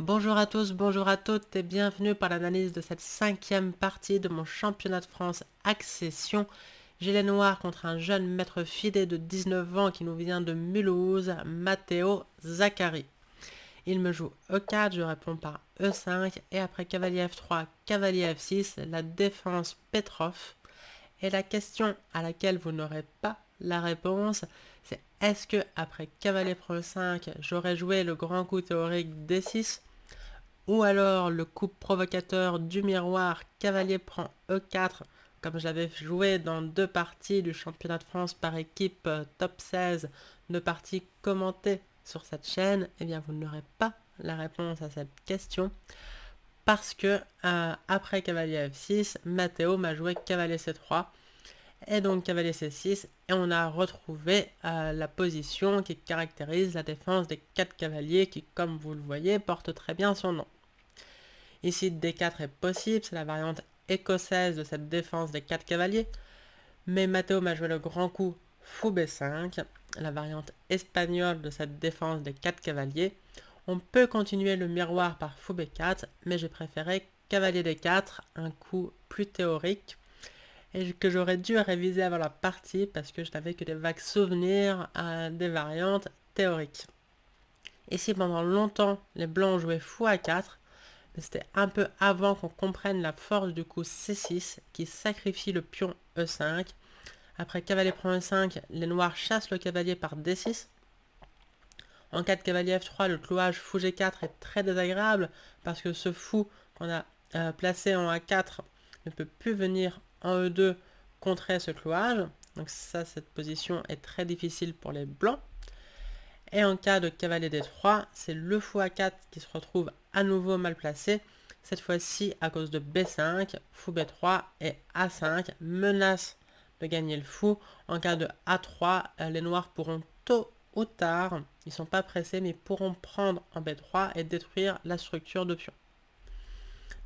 Bonjour à tous, bonjour à toutes et bienvenue par l'analyse de cette cinquième partie de mon championnat de France Accession. Gilet noir contre un jeune maître fidé de 19 ans qui nous vient de Mulhouse, Matteo Zaccari. Il me joue E4, je réponds par E5 et après cavalier F3, cavalier F6, la défense Petrov. Et la question à laquelle vous n'aurez pas la réponse, c'est est-ce que après cavalier prend E5, j'aurais joué le grand coup théorique D6 ou alors le coup provocateur du miroir, cavalier prend E4, comme j'avais joué dans deux parties du championnat de France par équipe top 16, deux parties commentées sur cette chaîne, eh bien vous n'aurez pas la réponse à cette question parce que après cavalier F6, Matteo m'a joué cavalier C3 et donc cavalier C6 et on a retrouvé la position qui caractérise la défense des 4 cavaliers qui, comme vous le voyez, porte très bien son nom. Ici, D4 est possible, c'est la variante écossaise de cette défense des 4 cavaliers, mais Matteo m'a joué le grand coup fou B5, la variante espagnole de cette défense des 4 cavaliers. On peut continuer le miroir par fou B4, mais j'ai préféré cavalier D4, un coup plus théorique, et que j'aurais dû réviser avant la partie parce que je n'avais que des vagues souvenirs des variantes théoriques. Ici, pendant longtemps, les blancs ont joué fou A4, mais c'était un peu avant qu'on comprenne la force du coup C6 qui sacrifie le pion E5. Après cavalier prend E5, les noirs chassent le cavalier par D6. En cas de cavalier F3, le clouage fou G4 est très désagréable parce que ce fou qu'on a placé en A4 ne peut plus venir en E2 contrer ce clouage. Donc ça, cette position est très difficile pour les blancs. Et en cas de cavalier D3, c'est le fou A4 qui se retrouve à nouveau mal placé. Cette fois-ci à cause de B5, fou B3 et A5 menace de gagner le fou. En cas de A3, les noirs pourront tôt ou tard, ils ne sont pas pressés, mais pourront prendre en B3 et détruire la structure de pion.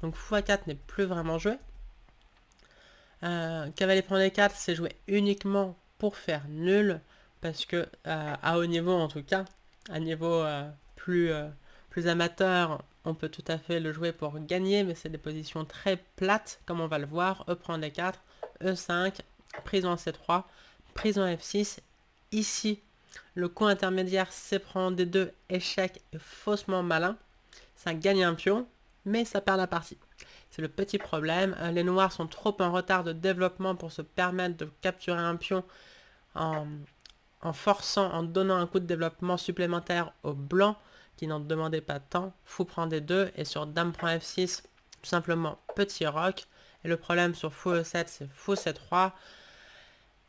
Donc fou A4 n'est plus vraiment joué. Cavalier prend D4, c'est joué uniquement pour faire nul, parce que à haut niveau en tout cas, à niveau plus amateur, on peut tout à fait le jouer pour gagner, mais c'est des positions très plates, comme on va le voir. E prend D4, E5, prise en C3, prise en F6. Ici, le coup intermédiaire C prend D2, échec est faussement malin. Ça gagne un pion, mais ça perd la partie. C'est le petit problème. Les noirs sont trop en retard de développement pour se permettre de capturer un pion en, forçant, en donnant un coup de développement supplémentaire aux blancs qui n'en demandaient pas tant. Fou prend D2 et sur dame prend F6, tout simplement petit roc. Et le problème sur fou E7, c'est fou C3.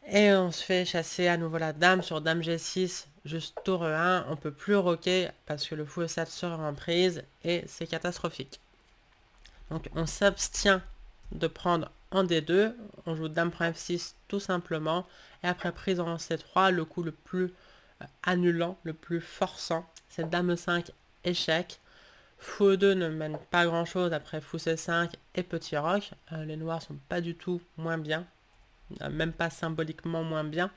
Et on se fait chasser à nouveau la dame sur dame G6, juste tour E1. On peut plus roquer parce que le fou E7 sera en prise et c'est catastrophique. Donc on s'abstient de prendre en D2, on joue dame prend F6 tout simplement, et après prise en C3, le coup le plus annulant, le plus forçant, c'est dame E5 échec. Fou E2 ne mène pas grand chose après fou C5 et petit roc, les noirs sont pas du tout moins bien, même pas symboliquement moins bien.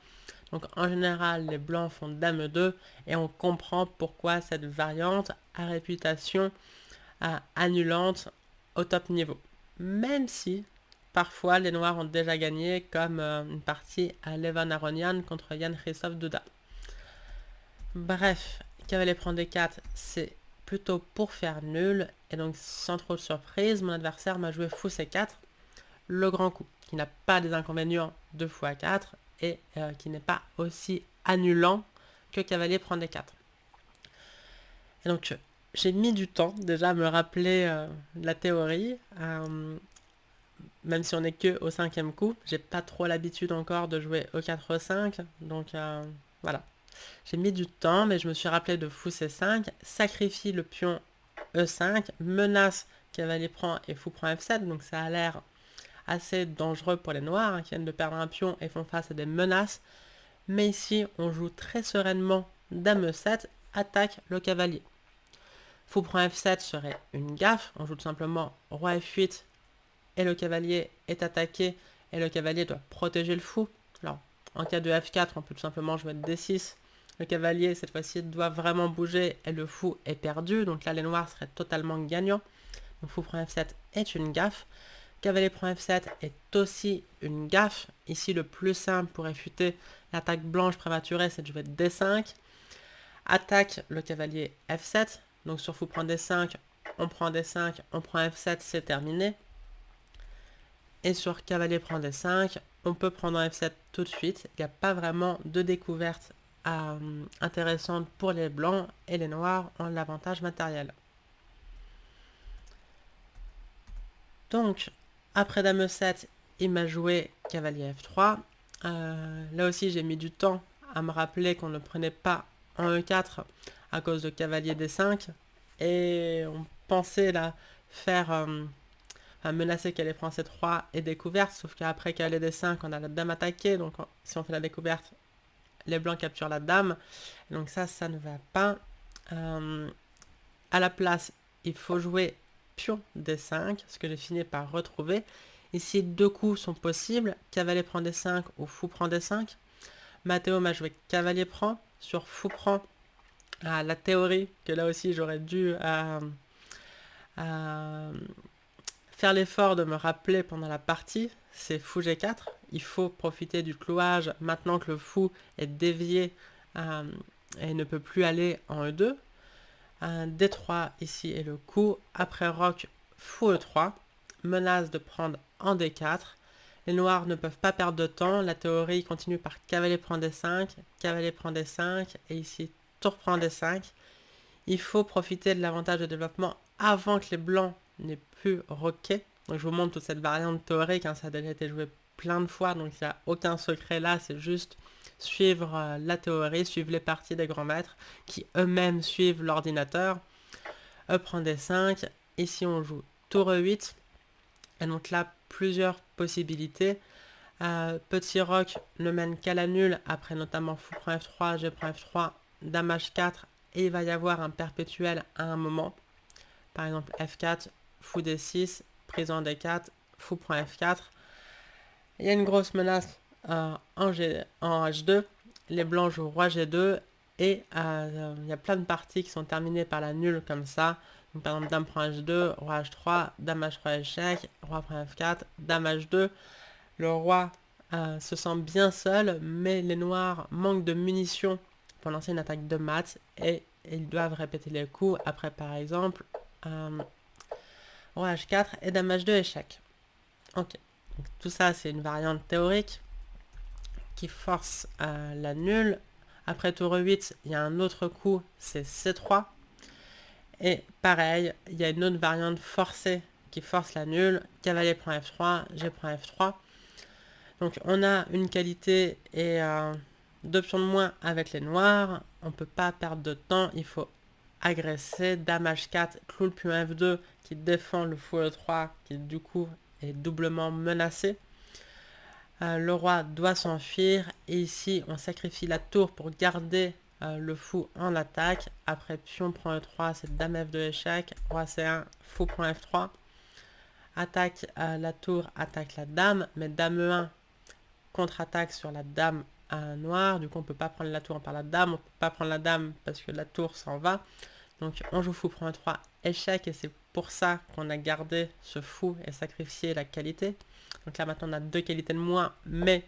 Donc en général, les blancs font dame E2 et on comprend pourquoi cette variante a réputation annulante au top niveau. Même si parfois les noirs ont déjà gagné, comme une partie à Levan Aronian contre Jan Christophe Duda. Bref, cavalier prend D4, c'est plutôt pour faire nul, et donc sans trop de surprise, mon adversaire m'a joué fou C4, le grand coup, qui n'a pas des inconvénients de fou A4, et qui n'est pas aussi annulant que cavalier prend D4. Et donc j'ai mis du temps déjà à me rappeler la théorie, même si on n'est que au cinquième coup. J'ai pas trop l'habitude encore de jouer E4 E5, donc voilà. J'ai mis du temps, mais je me suis rappelé de fou C5, sacrifie le pion E5, menace cavalier prend et fou prend F7, donc ça a l'air assez dangereux pour les noirs qui viennent de perdre un pion et font face à des menaces. Mais ici, on joue très sereinement dame E7, attaque le cavalier. Fou prend F7 serait une gaffe, on joue tout simplement roi F8 et le cavalier est attaqué et le cavalier doit protéger le fou. Alors, en cas de F4, on peut tout simplement jouer D6 Le cavalier, cette fois-ci, doit vraiment bouger et le fou est perdu. Donc là, les noirs seraient totalement gagnants. Donc fou prend F7 est une gaffe. Cavalier prend F7 est aussi une gaffe. Ici, le plus simple pour réfuter l'attaque blanche prématurée, c'est de jouer D5. Attaque le cavalier F7. Donc sur fou prend D5, on prend D5, on prend F7, c'est terminé. Et sur cavalier prend D5, on peut prendre un F7 tout de suite. Il n'y a pas vraiment de découverte intéressante pour les blancs et les noirs ont l'avantage matériel. Donc, après dame E7, il m'a joué cavalier F3. Là aussi, j'ai mis du temps à me rappeler qu'on ne prenait pas en E4 à cause de cavalier D5. Et on pensait là faire menacer cavalier prend C3 et découverte, sauf qu'après cavalier D5, on a la dame attaquée. Donc si on fait la découverte, les blancs capturent la dame. Donc ça ne va pas. À la place, il faut jouer pion D5, ce que j'ai fini par retrouver. Ici, deux coups sont possibles. Cavalier prend D5 ou fou prend D5. Matteo m'a joué cavalier prend. Sur fou prend, la théorie, que là aussi j'aurais dû faire l'effort de me rappeler pendant la partie, c'est fou G4. Il faut profiter du clouage maintenant que le fou est dévié et ne peut plus aller en E2. Un D3 ici est le coup. Après roc, fou E3. Menace de prendre en D4. Les noirs ne peuvent pas perdre de temps. La théorie continue par cavalier prend D5, cavalier prend D5, et ici tour prend D5. Il faut profiter de l'avantage de développement avant que les blancs n'aient plus roqué. Donc je vous montre toute cette variante théorique, ça a déjà été joué plein de fois, donc il n'y a aucun secret là, c'est juste suivre la théorie, suivre les parties des grands maîtres qui eux-mêmes suivent l'ordinateur. E prend D5, ici on joue tour E8, et donc là plusieurs possibilités. Petit roc ne mène qu'à la nulle, après notamment fou prend F3, G prend F3, dame H4, et il va y avoir un perpétuel à un moment. Par exemple F4, fou D6, prise en D4, fou prend F4. Il y a une grosse menace en H2. Les blancs jouent roi G2 et il y a plein de parties qui sont terminées par la nulle comme ça. Donc, par exemple, dame prend H2, roi H3, dame H3 échec, roi prend F4, dame H2. Le roi se sent bien seul, mais les noirs manquent de munitions pour lancer une attaque de maths et ils doivent répéter les coups. Après, par exemple, roi H4 et dame H2 échec. Ok. Donc, tout ça, c'est une variante théorique qui force la nulle. Après tour 8, il y a un autre coup, c'est C3. Et pareil, il y a une autre variante forcée qui force la nulle. Cavalier prend F3, G prend F3. Donc on a une qualité et d'options de moins avec les noirs. On ne peut pas perdre de temps, il faut agresser. Dame H4, clou le pion F2 qui défend le fou E3 qui du coup est doublement menacé. Le roi doit s'enfuir et ici on sacrifie la tour pour garder le fou en attaque. Après pion prend E3, c'est dame F2 échec, roi C1, fou prend F3. Attaque la tour, attaque la dame, mais dame E1 contre-attaque sur la dame noire. Du coup on peut pas prendre la tour par la dame, on peut pas prendre la dame parce que la tour s'en va. Donc on joue fou prend E3 échec et c'est pour ça qu'on a gardé ce fou et sacrifié la qualité. Donc là maintenant on a deux qualités de moins, mais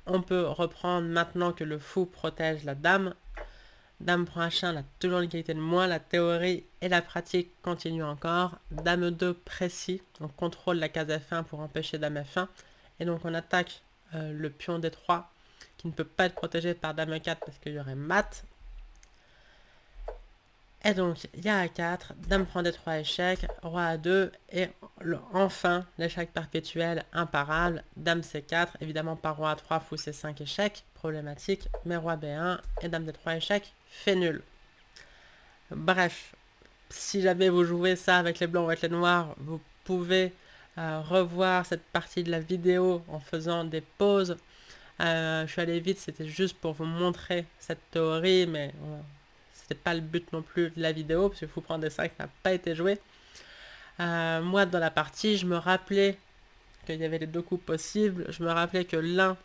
on peut reprendre maintenant que le fou protège la dame. Dame prend H1, on a toujours une qualité de moins, la théorie et la pratique continuent encore. Dame 2 précis, on contrôle la case F1 pour empêcher dame F1. Et donc on attaque le pion D3 qui ne peut pas être protégé par dame E4 parce qu'il y aurait mat. Et donc, il y a A4, dame prend D3 échec, roi A2, et enfin, l'échec perpétuel imparable, dame C4, évidemment par roi A3, fou C5 échec, problématique, mais roi B1 et dame D3 échec, fait nul. Bref, si jamais vous jouez ça avec les blancs ou avec les noirs, vous pouvez revoir cette partie de la vidéo en faisant des pauses. Je suis allé vite, c'était juste pour vous montrer cette théorie, mais c'était pas le but non plus de la vidéo, parce que fou prend D5 n'a pas été joué. Moi, dans la partie, je me rappelais qu'il y avait les deux coups possibles. Je me rappelais que l'un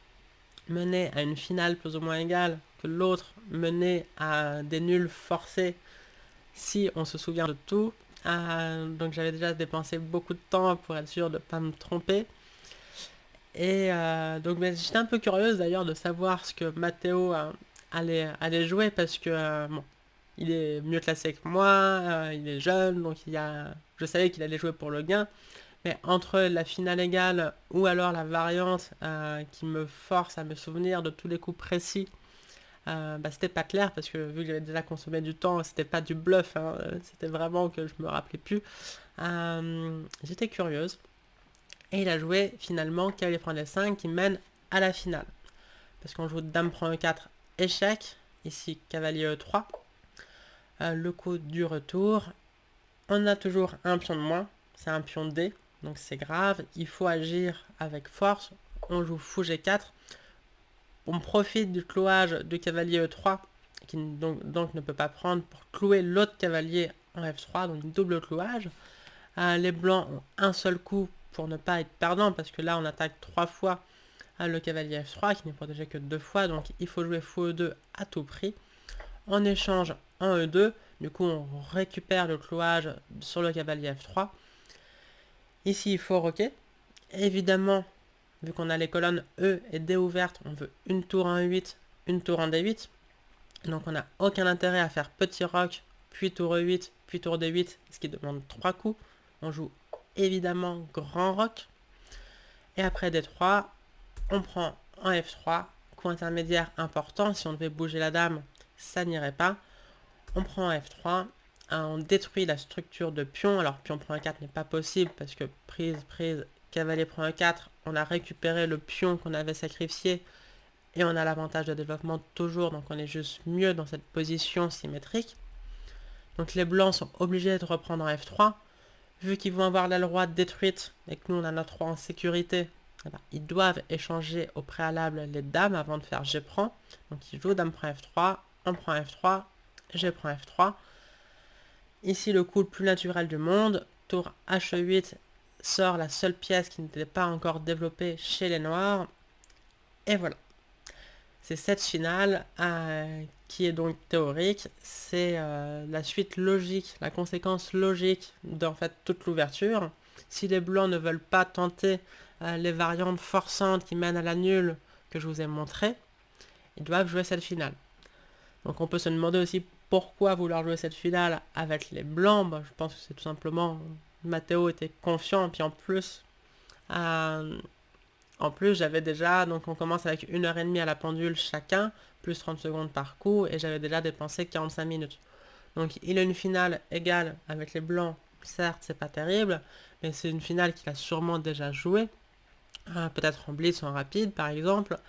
menait à une finale plus ou moins égale que l'autre menait à des nuls forcés si on se souvient de tout. Donc j'avais déjà dépensé beaucoup de temps pour être sûr de ne pas me tromper. Et donc j'étais un peu curieuse d'ailleurs de savoir ce que Matteo allait jouer parce que bon, il est mieux classé que moi, il est jeune, donc je savais qu'il allait jouer pour le gain. Mais entre la finale égale ou alors la variante qui me force à me souvenir de tous les coups précis, c'était pas clair parce que vu que j'avais déjà consommé du temps, c'était pas du bluff, hein, c'était vraiment que je me rappelais plus. J'étais curieuse. Et il a joué finalement cavalier prend d5 qui mène à la finale. Parce qu'on joue dame prend e4, échec. Ici cavalier e3. Le coup du retour. On a toujours un pion de moins. C'est un pion D. Donc c'est grave. Il faut agir avec force. On joue fou g4. On profite du clouage du cavalier e3. Qui donc ne peut pas prendre pour clouer l'autre cavalier en f3. Donc double clouage. Les blancs ont un seul coup pour ne pas être perdant, parce que là on attaque 3 fois le cavalier f3 qui n'est protégé que 2 fois, donc il faut jouer fou e2 à tout prix. En échange en e2, du coup on récupère le clouage sur le cavalier f3. Ici il faut roquer. Évidemment, vu qu'on a les colonnes E et D ouvertes, on veut une tour en e8, une tour en d8. Donc on n'a aucun intérêt à faire petit roc, puis tour e8, puis tour d8, ce qui demande 3 coups. On joue évidemment grand roc. Et après d3, on prend en f3, coup intermédiaire important. Si on devait bouger la dame, ça n'irait pas. On prend en f3, on détruit la structure de pion. Alors pion prend e4 n'est pas possible parce que prise, cavalier prend e4, on a récupéré le pion qu'on avait sacrifié et on a l'avantage de développement toujours, donc on est juste mieux dans cette position symétrique. Donc les blancs sont obligés de reprendre en f3. Vu qu'ils vont avoir l'aile droite détruite et que nous on a notre roi en sécurité, ils doivent échanger au préalable les dames avant de faire G prend. Donc ils jouent dame prend F3, on prend F3, G prend F3. Ici le coup le plus naturel du monde, tour H8 sort la seule pièce qui n'était pas encore développée chez les noirs. Et voilà. C'est cette finale qui est donc théorique, c'est la suite logique, la conséquence logique d'en fait toute l'ouverture. Si les blancs ne veulent pas tenter les variantes forçantes qui mènent à la nulle que je vous ai montré, ils doivent jouer cette finale. Donc on peut se demander aussi pourquoi vouloir jouer cette finale avec les blancs. Je pense que c'est tout simplement Matteo était confiant, puis en plus, j'avais déjà, donc on commence avec 1h30 à la pendule chacun, plus 30 secondes par coup, et j'avais déjà dépensé 45 minutes. Donc il a une finale égale avec les blancs, certes c'est pas terrible, mais c'est une finale qu'il a sûrement déjà jouée, peut-être en blitz ou en rapide par exemple.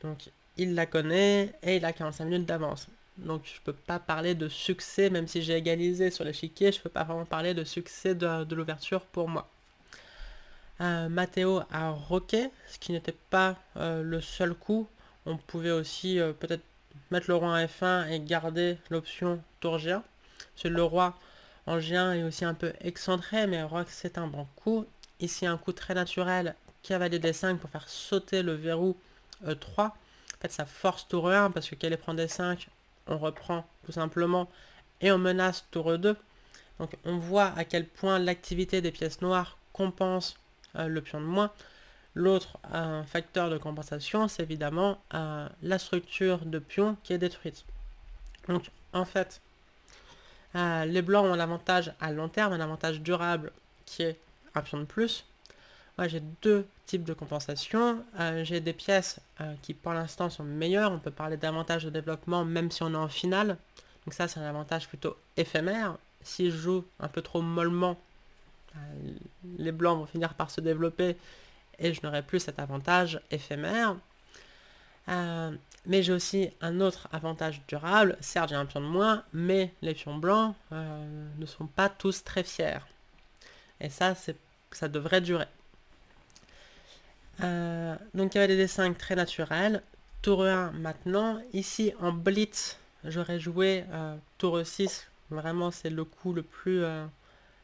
Donc il la connaît et il a 45 minutes d'avance. Donc je peux pas parler de succès, même si j'ai égalisé sur l'échiquier, je peux pas vraiment parler de succès de l'ouverture pour moi. Matteo a roqué, ce qui n'était pas le seul coup. On pouvait aussi peut-être mettre le roi en F1 et garder l'option tour G1. Parce que le roi en G1 est aussi un peu excentré, mais roc c'est un bon coup. Ici un coup très naturel, cavalier D5 pour faire sauter le verrou E3. En fait ça force tour E1 parce que cavalier prend D5, on reprend tout simplement et on menace tour E2. Donc on voit à quel point l'activité des pièces noires compense le pion de moins. L'autre facteur de compensation, c'est évidemment la structure de pion qui est détruite. Donc en fait, les blancs ont un avantage à long terme, un avantage durable qui est un pion de plus. Moi j'ai deux types de compensation. J'ai des pièces qui pour l'instant sont meilleures. On peut parler d'avantage de développement même si on est en finale. Donc ça c'est un avantage plutôt éphémère. Si je joue un peu trop mollement, les blancs vont finir par se développer et je n'aurai plus cet avantage éphémère. Mais j'ai aussi un autre avantage durable. Certes, j'ai un pion de moins, mais les pions blancs ne sont pas tous très fiers. Et ça devrait durer. Donc cavalier D5 très naturel. Tour E1 maintenant. Ici en blitz, j'aurais joué tour E6. Vraiment, c'est le coup le plus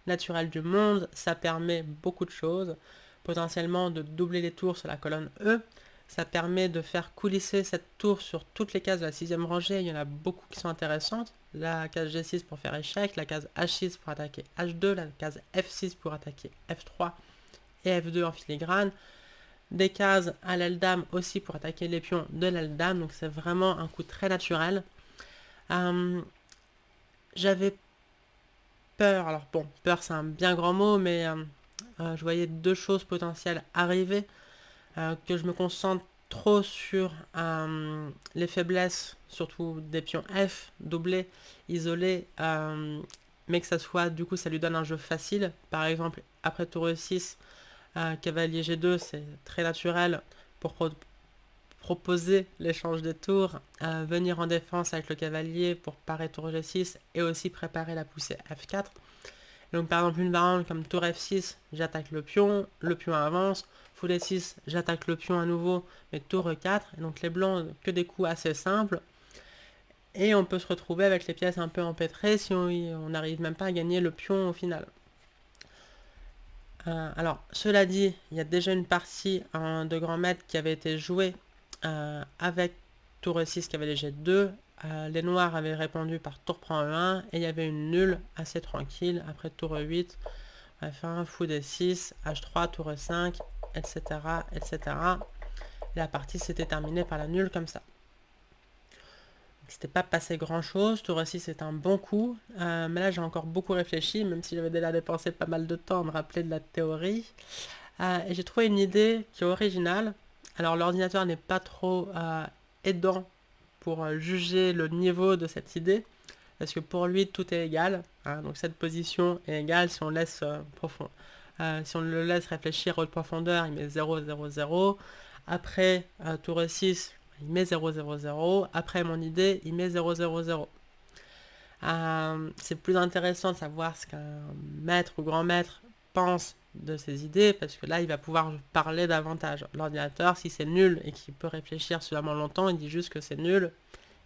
naturel du monde. Ça permet beaucoup de choses. Potentiellement de doubler les tours sur la colonne E. Ça permet de faire coulisser cette tour sur toutes les cases de la 6e rangée. Il y en a beaucoup qui sont intéressantes. La case G6 pour faire échec, la case H6 pour attaquer H2, la case F6 pour attaquer F3 et F2 en filigrane. Des cases à l'aile dame aussi pour attaquer les pions de l'aile dame. Donc c'est vraiment un coup très naturel. J'avais peur, alors bon, peur c'est un bien grand mot, mais je voyais deux choses potentielles arriver, que je me concentre trop sur les faiblesses, surtout des pions F, doublés, isolés, mais que ça soit, du coup, ça lui donne un jeu facile. Par exemple, après tour E6, cavalier G2, c'est très naturel pour proposer l'échange des tours, venir en défense avec le cavalier pour parer tour G6 et aussi préparer la poussée F4. Donc par exemple une variante comme tour F6, j'attaque le pion avance, fou D6, j'attaque le pion à nouveau, mais tour E4, et donc les blancs que des coups assez simples, et on peut se retrouver avec les pièces un peu empêtrées si on n'arrive même pas à gagner le pion au final. Alors cela dit, il y a déjà une partie de grand maître qui avait été jouée avec tour E6 cavalier G2, les noirs avaient répondu par tour prend E1 et il y avait une nulle assez tranquille après tour E8, F1, fou D6, H3, tour E5, etc. etc. Et la partie s'était terminée par la nulle comme ça. C'était pas passé grand chose, tour E6 c'est un bon coup, mais là j'ai encore beaucoup réfléchi, même si j'avais déjà dépensé pas mal de temps à me rappeler de la théorie. Et j'ai trouvé une idée qui est originale. Alors l'ordinateur n'est pas trop aidant pour juger le niveau de cette idée, parce que pour lui tout est égal, hein, donc cette position est égale si on laisse profond. Si on le laisse réfléchir haute profondeur, il met 0, 0, 0. Après tour E6, il met 0, 0, 0. Après mon idée, il met 0, 0, 0. C'est plus intéressant de savoir ce qu'un maître ou grand maître pense de ses idées, parce que là il va pouvoir parler davantage. L'ordinateur, si c'est nul et qu'il peut réfléchir suffisamment longtemps, il dit juste que c'est nul,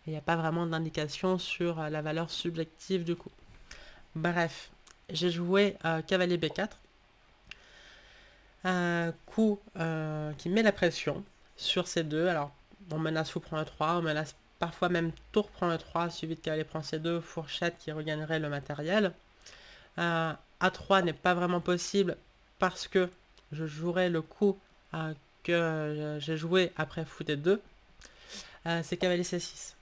et il n'y a pas vraiment d'indication sur la valeur subjective du coup. Bref, j'ai joué cavalier B4, un coup qui met la pression sur ces deux. Alors on menace fou prend E3, on menace parfois même tour prend E3 suivi de cavalier prend C2, fourchette qui regagnerait le matériel. A3 n'est pas vraiment possible parce que je jouerai le coup que j'ai joué après fou D2, c'est cavalier C6.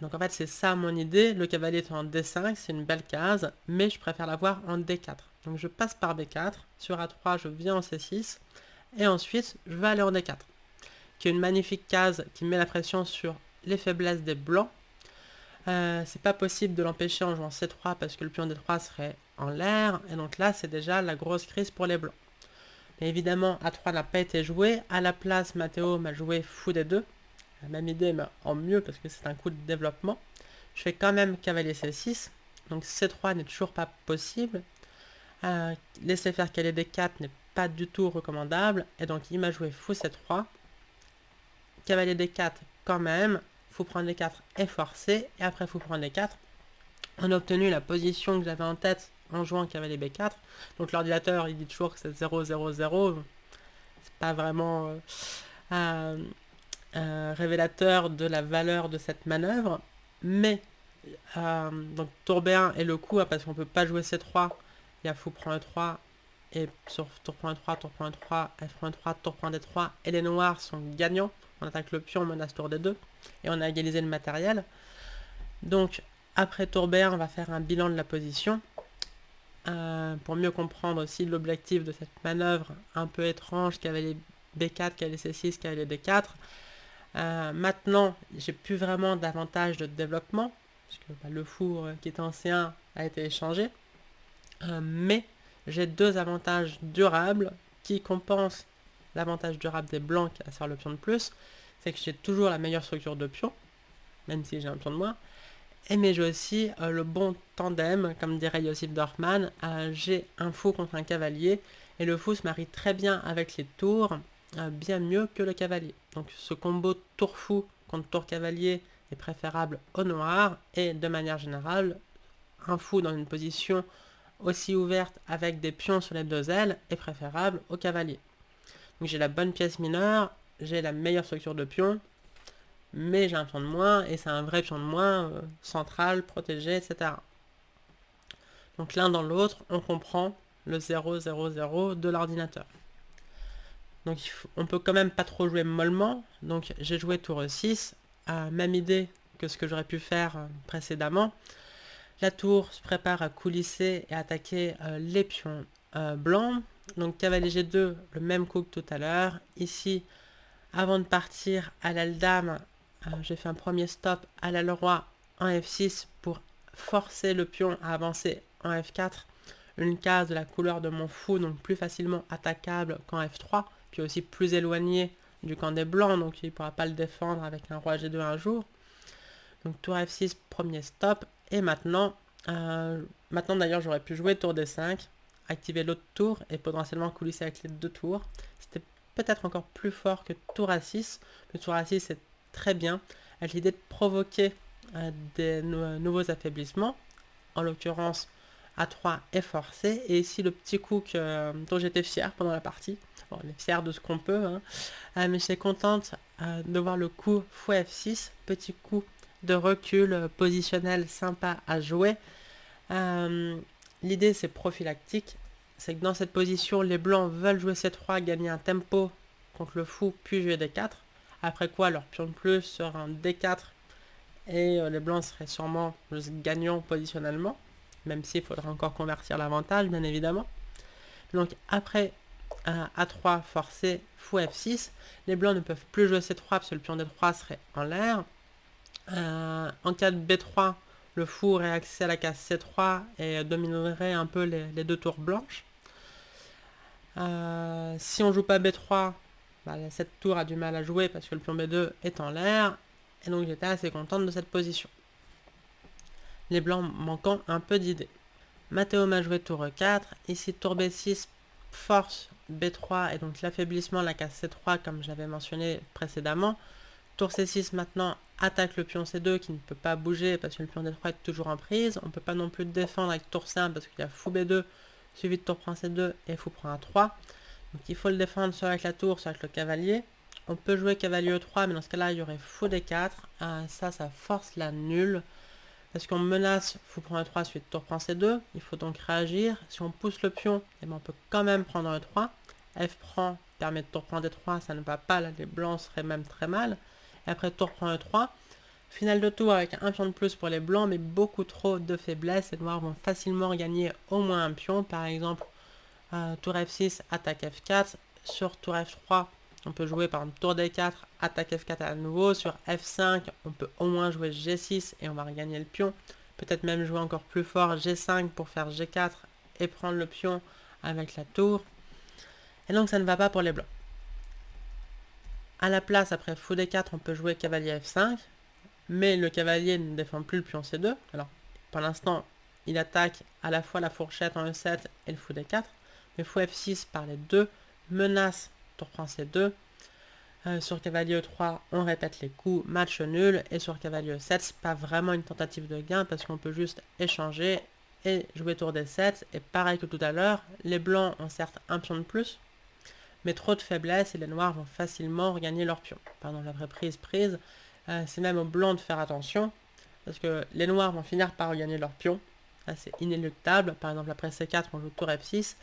Donc en fait c'est ça mon idée, le cavalier est en D5, c'est une belle case, mais je préfère l'avoir en D4. Donc je passe par B4, sur A3 je viens en C6, et ensuite je vais aller en D4, qui est une magnifique case qui met la pression sur les faiblesses des blancs. C'est pas possible de l'empêcher en jouant C3 parce que le pion D3 serait en l'air, et donc là c'est déjà la grosse crise pour les blancs. Mais évidemment A3 n'a pas été joué, à la place Matteo m'a joué fou D2, la même idée mais en mieux parce que c'est un coup de développement. Je fais quand même cavalier C6, donc C3 n'est toujours pas possible. Laisser faire cavalier D4 n'est pas du tout recommandable, et donc il m'a joué fou C3, cavalier D4 quand même, fou prendre D4 est forcé, et après fou prendre D4, on a obtenu la position que j'avais en tête en jouant cavalier B4. Donc l'ordinateur il dit toujours que c'est 0, 0, 0, c'est pas vraiment révélateur de la valeur de cette manœuvre, mais donc tour B1 est le coup, parce qu'on peut pas jouer C3, il y a fou prend E3, et sur tour prend E3, tour prend E3, F prend E3, tour prend D3, et les noirs sont gagnants, on attaque le pion, on menace tour D2, et on a égalisé le matériel. Donc après tour B1, on va faire un bilan de la position, pour mieux comprendre aussi l'objectif de cette manœuvre un peu étrange, cavalier B4, cavalier C6, cavalier D4. Maintenant, j'ai plus vraiment d'avantage de développement, puisque le fou qui est en C1 a été échangé, mais j'ai deux avantages durables qui compensent l'avantage durable des blancs qui assure le pion de plus, c'est que j'ai toujours la meilleure structure de pion, même si j'ai un pion de moins, mais j'ai aussi le bon tandem, comme dirait Josip Dorfman, j'ai un fou contre un cavalier, et le fou se marie très bien avec les tours, bien mieux que le cavalier. Donc ce combo tour fou contre tour cavalier est préférable au noir, et de manière générale, un fou dans une position aussi ouverte avec des pions sur les deux ailes est préférable au cavalier. Donc j'ai la bonne pièce mineure, j'ai la meilleure structure de pion, mais j'ai un pion de moins, et c'est un vrai pion de moins, central, protégé, etc. Donc l'un dans l'autre, on comprend le 0, 0, 0 de l'ordinateur. Donc on peut quand même pas trop jouer mollement, donc j'ai joué tour 6, même idée que ce que j'aurais pu faire précédemment. La tour se prépare à coulisser et attaquer les pions blancs. Donc cavalier G2, le même coup que tout à l'heure. Ici, avant de partir à l'aile dame, j'ai fait un premier stop à l'aile roi en F6 pour forcer le pion à avancer en F4. Une case de la couleur de mon fou, donc plus facilement attaquable qu'en F3, puis aussi plus éloigné du camp des blancs, donc il ne pourra pas le défendre avec un roi G2 un jour. Donc tour F6, premier stop. Et maintenant d'ailleurs j'aurais pu jouer tour D5, activer l'autre tour et potentiellement coulisser avec les deux tours. C'était peut-être encore plus fort que tour A6. Le tour A6 c'est très bien, avec l'idée de provoquer des nouveaux affaiblissements. En l'occurrence, A3 est forcé. Et ici le petit coup dont j'étais fier pendant la partie. Bon, on est fier de ce qu'on peut, hein. Mais j'étais contente de voir le coup fou F6, petit coup de recul positionnel sympa à jouer. L'idée c'est prophylactique, c'est que dans cette position les blancs veulent jouer C3, gagner un tempo contre le fou, puis jouer D4, après quoi leur pion de plus sera un D4 et les blancs seraient sûrement juste gagnants positionnellement, même s'il faudra encore convertir l'avantage bien évidemment. Donc après A3 forcé, fou F6, les blancs ne peuvent plus jouer C3 parce que le pion D3 serait en l'air. En cas de B3, le fou aurait accès à la case C3 et dominerait un peu les deux tours blanches. Si on joue pas B3, cette tour a du mal à jouer parce que le pion B2 est en l'air. Et donc j'étais assez contente de cette position. Les blancs manquant un peu d'idées. Matteo m'a joué tour E4. Ici tour B6, force B3 et donc l'affaiblissement de la case C3 comme j'avais mentionné précédemment. Tour C6 maintenant attaque le pion C2 qui ne peut pas bouger parce que le pion D3 est toujours en prise. On ne peut pas non plus défendre avec tour C1 parce qu'il y a fou B2 suivi de tour prend C2 et fou prend A3. Donc il faut le défendre soit avec la tour, soit avec le cavalier. On peut jouer cavalier E3, mais dans ce cas-là, il y aurait fou D4. Ça force la nulle. Parce qu'on menace fou prend E3 suivi de tour prend C2. Il faut donc réagir. Si on pousse le pion, eh ben, on peut quand même prendre E3. F prend permet de tour prendre D3, ça ne va pas. Là, les blancs seraient même très mal. Et après tour prend E3. Finale de tour avec un pion de plus pour les blancs, mais beaucoup trop de faiblesse. Les noirs vont facilement gagner au moins un pion. Par exemple, tour F6, attaque F4. Sur tour F3, on peut jouer par exemple tour D4, attaque F4 à nouveau. Sur F5, on peut au moins jouer G6 et on va regagner le pion. Peut-être même jouer encore plus fort G5 pour faire G4 et prendre le pion avec la tour. Et donc ça ne va pas pour les blancs. À la place, après fou D4, on peut jouer cavalier F5. Mais le cavalier ne défend plus le pion C2. Alors, pour l'instant, il attaque à la fois la fourchette en E7 et le fou D4. Mais fou F6 par les deux menace tour prend C2. Sur cavalier E3, on répète les coups, match nul. Et sur cavalier E7, c'est pas vraiment une tentative de gain parce qu'on peut juste échanger et jouer tour D7. Et pareil que tout à l'heure, les blancs ont certes un pion de plus, mais trop de faiblesse et les noirs vont facilement regagner leur pion. Pardon, la vraie prise. C'est même aux blancs de faire attention, parce que les noirs vont finir par regagner leur pion. C'est inéluctable. Par exemple, après C4, on joue tour F6,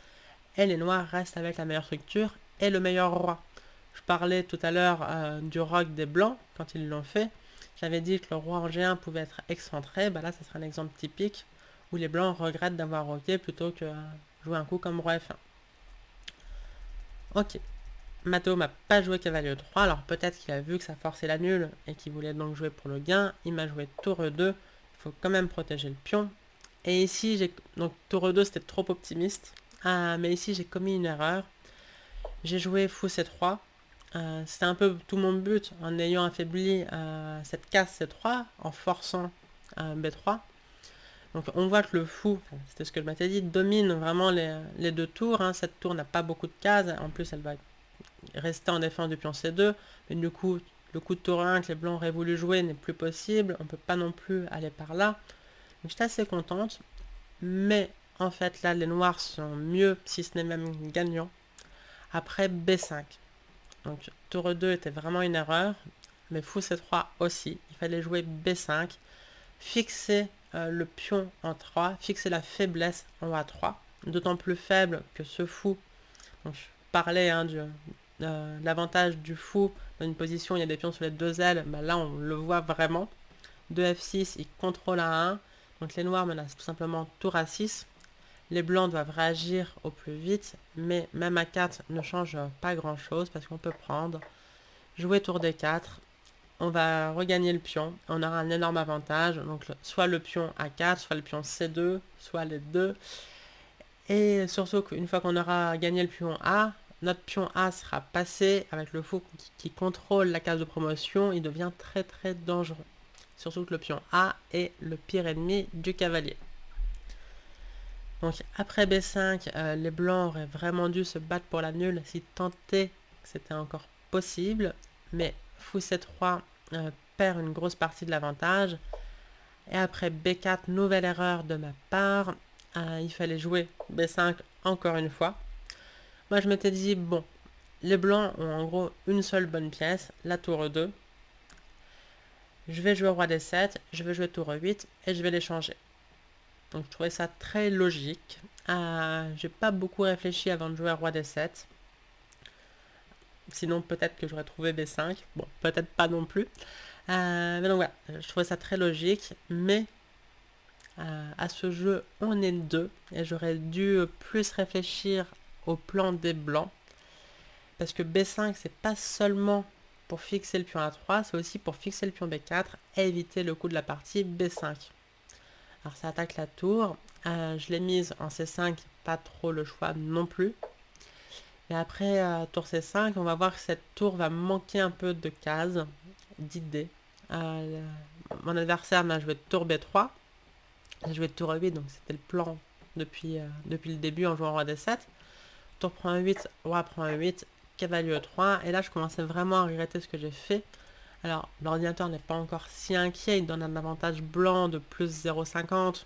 et les noirs restent avec la meilleure structure et le meilleur roi. Je parlais tout à l'heure du roc des blancs, quand ils l'ont fait. J'avais dit que le roi en G1 pouvait être excentré. Là, ce sera un exemple typique où les blancs regrettent d'avoir roqué plutôt que jouer un coup comme roi F1. Ok. Matteo m'a pas joué cavalier E3, alors peut-être qu'il a vu que ça forçait la nulle et qu'il voulait donc jouer pour le gain. Il m'a joué tour E2, il faut quand même protéger le pion. Et ici, donc tour E2 c'était trop optimiste, mais ici j'ai commis une erreur. J'ai joué fou C3, c'était un peu tout mon but en ayant affaibli cette case C3, en forçant B3. Donc on voit que le fou, c'était ce que je m'étais dit, domine vraiment les deux tours. Cette tour n'a pas beaucoup de cases, en plus elle va rester en défense du pion C2, mais du coup, le coup de tour 1 que les blancs auraient voulu jouer n'est plus possible, on peut pas non plus aller par là. Donc j'étais assez contente, mais en fait là, les noirs sont mieux, si ce n'est même gagnants, après B5. Donc tour E2 était vraiment une erreur, mais fou C3 aussi. Il fallait jouer B5, fixer le pion en 3, fixer la faiblesse en A3, d'autant plus faible que ce fou. Donc je parlais de l'avantage du fou dans une position où il y a des pions sur les deux ailes, bah là on le voit vraiment. 2F6, il contrôle A1, donc les noirs menacent tout simplement tour A6. Les blancs doivent réagir au plus vite, mais même A4 ne change pas grand chose parce qu'on peut prendre, jouer tour D4, on va regagner le pion, on aura un énorme avantage, donc soit le pion A4, soit le pion C2, soit les deux. Et surtout qu'une fois qu'on aura gagné le pion A, notre pion A sera passé avec le fou qui contrôle la case de promotion, il devient très très dangereux. Surtout que le pion A est le pire ennemi du cavalier. Donc après B5, les blancs auraient vraiment dû se battre pour la nulle si tenté que c'était encore possible. Mais fou C3 perd une grosse partie de l'avantage. Et après B4, nouvelle erreur de ma part. Il fallait jouer B5 encore une fois. Moi je m'étais dit, bon, les blancs ont en gros une seule bonne pièce, la tour E2. Je vais jouer roi D7, je vais jouer tour E8 et je vais les changer. Donc je trouvais ça très logique. J'ai pas beaucoup réfléchi avant de jouer roi D7. Sinon peut-être que j'aurais trouvé B5. Bon, peut-être pas non plus. Mais donc voilà, je trouvais ça très logique. Mais à ce jeu, on est deux. Et j'aurais dû plus réfléchir au plan des blancs. Parce que B5, c'est pas seulement pour fixer le pion A3, c'est aussi pour fixer le pion B4 et éviter le coup de la partie B5. Alors ça attaque la tour. Je l'ai mise en C5, pas trop le choix non plus. Et après tour C5, on va voir que cette tour va manquer un peu de cases, d'idées. Mon adversaire m'a joué tour B3. J'ai joué tour E8, donc c'était le plan depuis le début en jouant roi D7. Tour prend E8, roi prend E8, cavalier E3. Et là, je commençais vraiment à regretter ce que j'ai fait. Alors, l'ordinateur n'est pas encore si inquiet, il donne un avantage blanc de plus 0,50.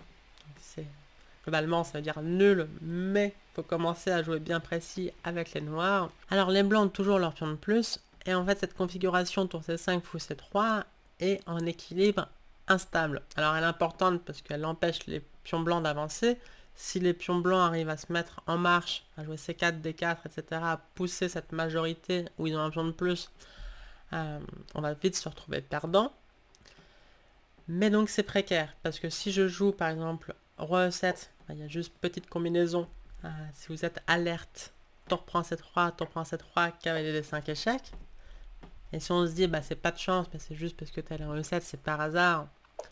Globalement, ça veut dire nul, mais il faut commencer à jouer bien précis avec les noirs. Alors, les blancs ont toujours leur pion de plus, et en fait, cette configuration tour C5, fou C3 est en équilibre instable. Alors, elle est importante parce qu'elle empêche les pions blancs d'avancer. Si les pions blancs arrivent à se mettre en marche, à jouer C4, D4, etc., à pousser cette majorité où ils ont un pion de plus, on va vite se retrouver perdant. Mais donc c'est précaire, parce que si je joue par exemple roi E7, il y a juste petite combinaison. Si vous êtes alerte, tour prend C3, tour prend C3, cavalier D5 échec. Et si on se dit bah c'est pas de chance, mais c'est juste parce que tu es en E7, c'est par hasard,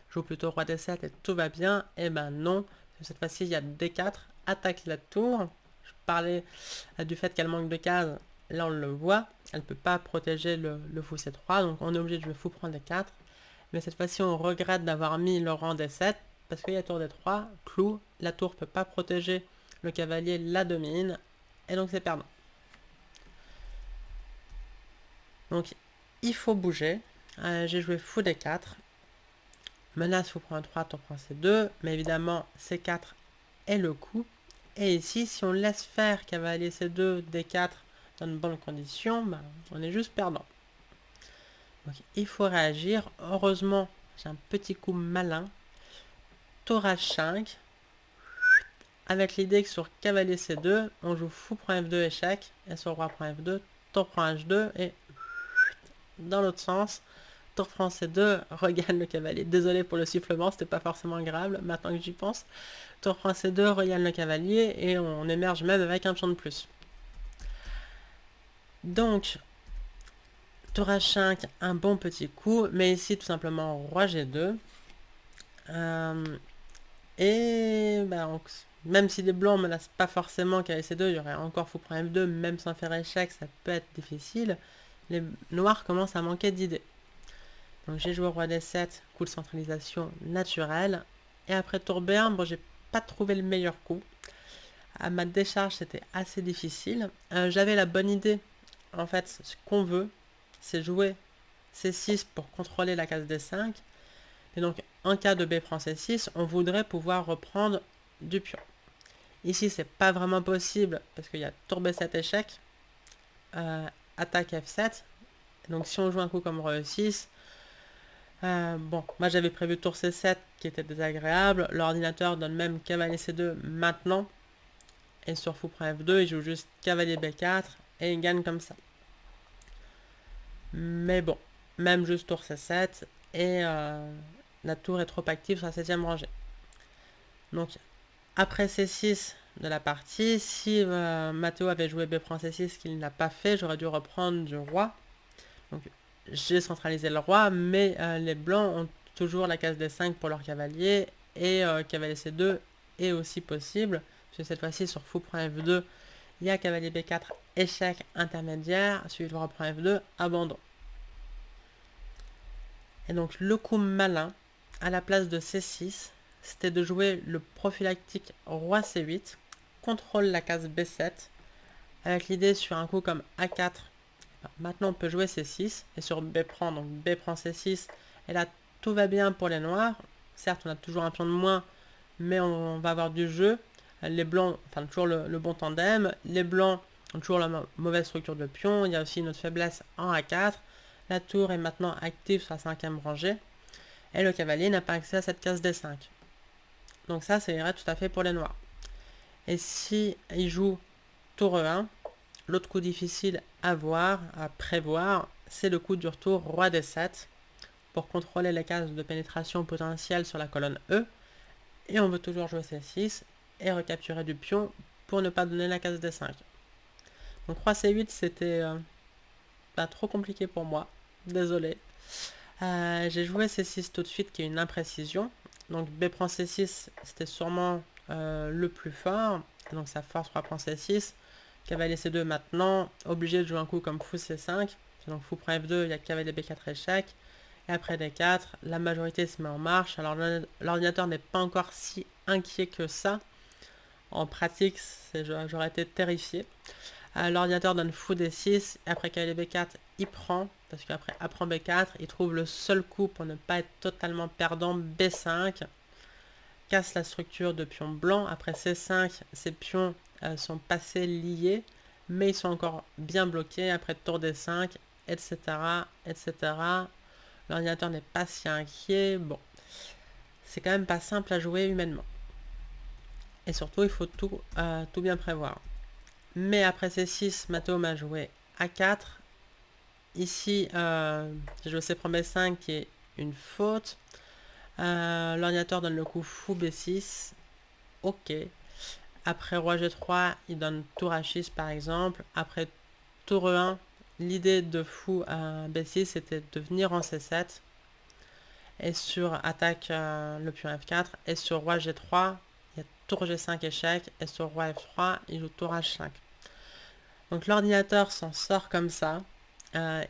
je joue plutôt roi D7 et tout va bien, et ben non, cette fois-ci il y a D4, attaque la tour. Je parlais du fait qu'elle manque de cases. Là, on le voit, elle ne peut pas protéger le fou C3, donc on est obligé de jouer fou prend D4. Mais cette fois-ci, on regrette d'avoir mis le rang D7, parce qu'il y a tour D3, clou, la tour ne peut pas protéger le cavalier, la domine, et donc c'est perdant. Donc, il faut bouger. J'ai joué fou D4. Menace fou prend 3, tour prend C2, mais évidemment, C4 est le coup. Et ici, si on laisse faire cavalier C2, D4, dans de bonnes conditions, bah, on est juste perdant. Donc il faut réagir. Heureusement, j'ai un petit coup malin. Tour H5. Avec l'idée que sur cavalier C2, on joue fou prend F2 échec. Et sur roi prend F2, tour prend H2. Et dans l'autre sens, tour prend C2, regagne le cavalier. Désolé pour le sifflement, c'était pas forcément grave maintenant que j'y pense. Tour prend C2, regagne le cavalier. Et on émerge même avec un pion de plus. Donc, tour H5, un bon petit coup, mais ici tout simplement roi G2. Et bah, même si les blancs ne menacent pas forcément cavalier C2, il y aurait encore fou prend F2, même sans faire échec, ça peut être difficile. Les noirs commencent à manquer d'idées. Donc j'ai joué roi D7, coup de centralisation naturelle. Et après tour B1, bon, j'ai pas trouvé le meilleur coup. À ma décharge, c'était assez difficile. J'avais la bonne idée. En fait, ce qu'on veut, c'est jouer C6 pour contrôler la case D5. Et donc, en cas de B prend C6, on voudrait pouvoir reprendre du pion. Ici, c'est pas vraiment possible parce qu'il y a tour B7 échec. attaque F7. Donc si on joue un coup comme Roi E6, bon, moi j'avais prévu tour C7 qui était désagréable. L'ordinateur donne même cavalier C2 maintenant. Et sur fou prend F2, il joue juste cavalier B4 et il gagne comme ça. Mais bon, même juste tour C7 et la tour est trop active sur la 7ème rangée. Donc après C6 de la partie, si Matteo avait joué B prend C6 qu'il n'a pas fait, j'aurais dû reprendre du roi. Donc j'ai centralisé le roi, mais les blancs ont toujours la case D5 pour leur cavalier et cavalier C2 est aussi possible. Parce que cette fois-ci sur fou prend F2, il y a cavalier B4, échec intermédiaire, suivi de roi prend F2, abandon. Et donc le coup malin, à la place de C6, c'était de jouer le prophylactique roi C8, contrôle la case B7, avec l'idée sur un coup comme A4. Maintenant on peut jouer C6, et sur B prend, donc B prend C6, et là tout va bien pour les noirs. Certes on a toujours un pion de moins, mais on va avoir du jeu. Les blancs, enfin toujours le bon tandem, les blancs ont toujours la mauvaise structure de pion, il y a aussi une autre faiblesse en A4. La tour est maintenant active sur la 5ème rangée. Et le cavalier n'a pas accès à cette case D5. Donc ça irait tout à fait pour les noirs. Et si il joue tour E1, l'autre coup difficile à voir, à prévoir, c'est le coup du retour roi D7 pour contrôler les cases de pénétration potentielle sur la colonne E. Et on veut toujours jouer C6 et recapturer du pion pour ne pas donner la case D5. Donc roi C8 c'était pas trop compliqué pour moi, désolé. J'ai joué C6 tout de suite qui est une imprécision. Donc B prend C6 c'était sûrement le plus fort. Donc ça force roi prend C6. Cavalier C2 maintenant, obligé de jouer un coup comme fou C5. Donc fou prend F2, il y a cavalier B4 échec. Et après D4, la majorité se met en marche. Alors l'ordinateur n'est pas encore si inquiet que ça. En pratique, j'aurais été terrifié. L'ordinateur donne fou D6, et après cavalier B4, il prend, parce qu'après A prend B4, il trouve le seul coup pour ne pas être totalement perdant, B5, casse la structure de pion blanc. Après C5, ces pions sont passés liés, mais ils sont encore bien bloqués. Après tour D5, etc., etc. L'ordinateur n'est pas si inquiet. Bon, c'est quand même pas simple à jouer humainement. Et surtout, il faut tout bien prévoir. Mais après C6, Matteo m'a joué A4. Ici, j'ai joué C prend B5 qui est une faute. L'ordinateur donne le coup fou B6. Ok. Après roi G3, il donne tour H6 par exemple. Après tour E1, l'idée de fou B6 c'était de venir en C7. Et sur attaque le pion F4. Et sur roi G3, il y a tour G5 échec. Et sur roi F3, il joue tour H5. Donc l'ordinateur s'en sort comme ça.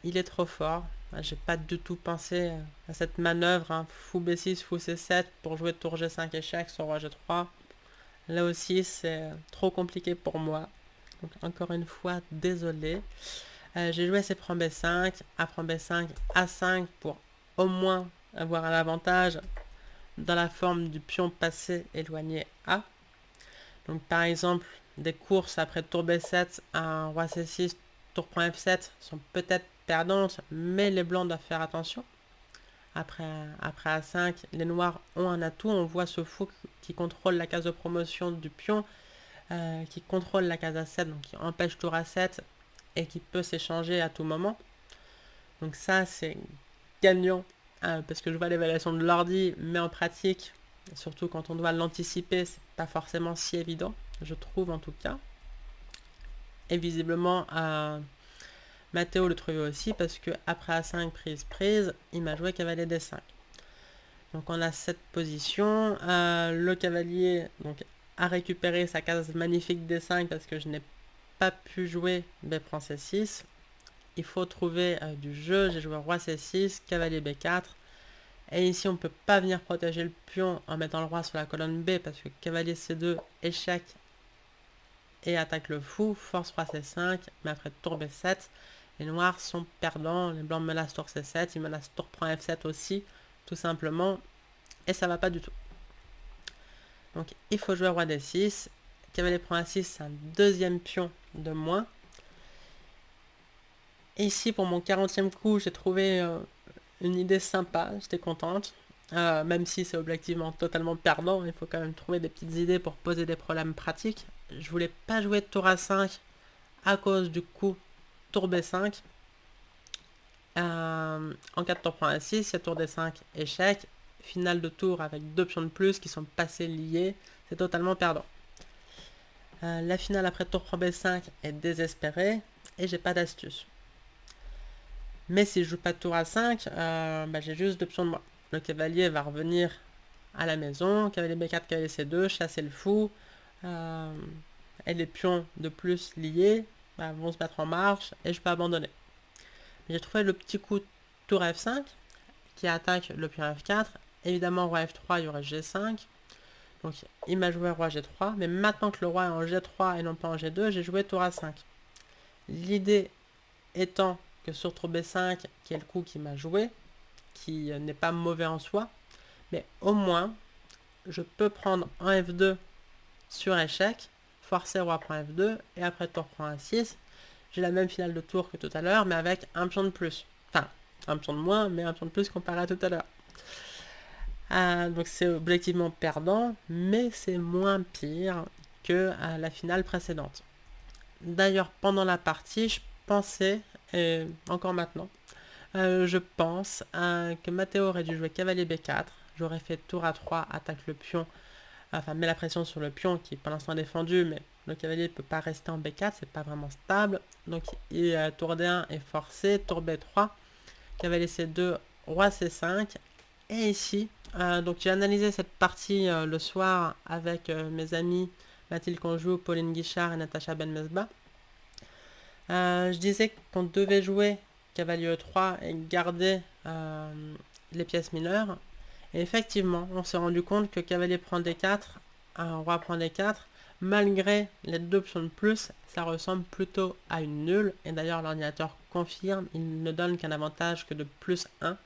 Il est trop fort. J'ai pas du tout pensé à cette manœuvre, hein, fou B6, fou C7 pour jouer tour G5 échec sur roi G3. Là aussi, c'est trop compliqué pour moi. Donc encore une fois, désolé. J'ai joué C prend B5, A prend B5, A5 pour au moins avoir un avantage dans la forme du pion passé éloigné A. Donc par exemple, des courses après tour B7, un roi C6, tour prend F7 sont peut-être perdantes, mais les blancs doivent faire attention. Après A5, les noirs ont un atout. On voit ce fou qui contrôle la case de promotion du pion, qui contrôle la case A7, donc qui empêche tour A7 et qui peut s'échanger à tout moment. Donc ça, c'est gagnant, parce que je vois l'évaluation de l'ordi, mais en pratique, surtout quand on doit l'anticiper, c'est pas forcément si évident, je trouve en tout cas. Et visiblement, Matteo le trouvait aussi, parce que après A5 prise, il m'a joué cavalier D5. Donc on a cette position. Le cavalier donc, a récupéré sa case magnifique D5 parce que je n'ai pas pu jouer B prend C6. Il faut trouver du jeu. J'ai joué roi C6, cavalier B4. Et ici on ne peut pas venir protéger le pion en mettant le roi sur la colonne B parce que cavalier C2, échec et attaque le fou, force roi C5, mais après tour B7, les noirs sont perdants, les blancs menacent tour C7, ils menacent tour prend F7 aussi, tout simplement, et ça va pas du tout. Donc il faut jouer roi D6, cavalier prend A6, c'est un deuxième pion de moins. Et ici, pour mon 40e coup, j'ai trouvé une idée sympa, j'étais contente. Même si c'est objectivement totalement perdant, il faut quand même trouver des petites idées pour poser des problèmes pratiques. Je voulais pas jouer tour A5 à cause du coup tour B5. En cas de tour prend A6, il y a tour D5, échec. Finale de tour avec 2 pions de plus qui sont passés liés, c'est totalement perdant. La finale après tour prend B5 est désespérée et j'ai pas d'astuce. Mais si je joue pas de tour A5, j'ai juste 2 pions de moins. Le cavalier va revenir à la maison, cavalier B4, cavalier C2, chasser le fou, et les pions de plus liés vont se mettre en marche et je peux abandonner. J'ai trouvé le petit coup tour F5 qui attaque le pion F4. Évidemment, roi F3, il y aurait G5. Donc il m'a joué roi G3, mais maintenant que le roi est en G3 et non pas en G2, j'ai joué tour A5. L'idée étant que sur tour B5, qui est le coup qui m'a joué, qui n'est pas mauvais en soi, mais au moins, je peux prendre en F2 sur échec, forcer roi prend F2, et après tour prend A6, j'ai la même finale de tour que tout à l'heure, mais avec un pion de plus. Enfin, un pion de moins, mais un pion de plus comparé à tout à l'heure. Donc c'est objectivement perdant, mais c'est moins pire que la finale précédente. D'ailleurs, pendant la partie, je pensais, et encore maintenant, je pense que Matteo aurait dû jouer cavalier B4. J'aurais fait tour A3, attaque le pion, enfin met la pression sur le pion qui pour l'instant est défendu, mais le cavalier ne peut pas rester en B4, c'est pas vraiment stable. Donc tour D1 est forcé, tour B3, cavalier C2, roi C5. Et ici, donc j'ai analysé cette partie le soir avec mes amis Mathilde Conjou, Pauline Guichard et Natacha Benmesba. Je disais qu'on devait jouer cavalier E3 et garder les pièces mineures. Et effectivement, on s'est rendu compte que cavalier prend D4, roi prend D4, malgré les 2 pions de plus, ça ressemble plutôt à une nulle. Et d'ailleurs, l'ordinateur confirme, il ne donne qu'un avantage que de plus 1.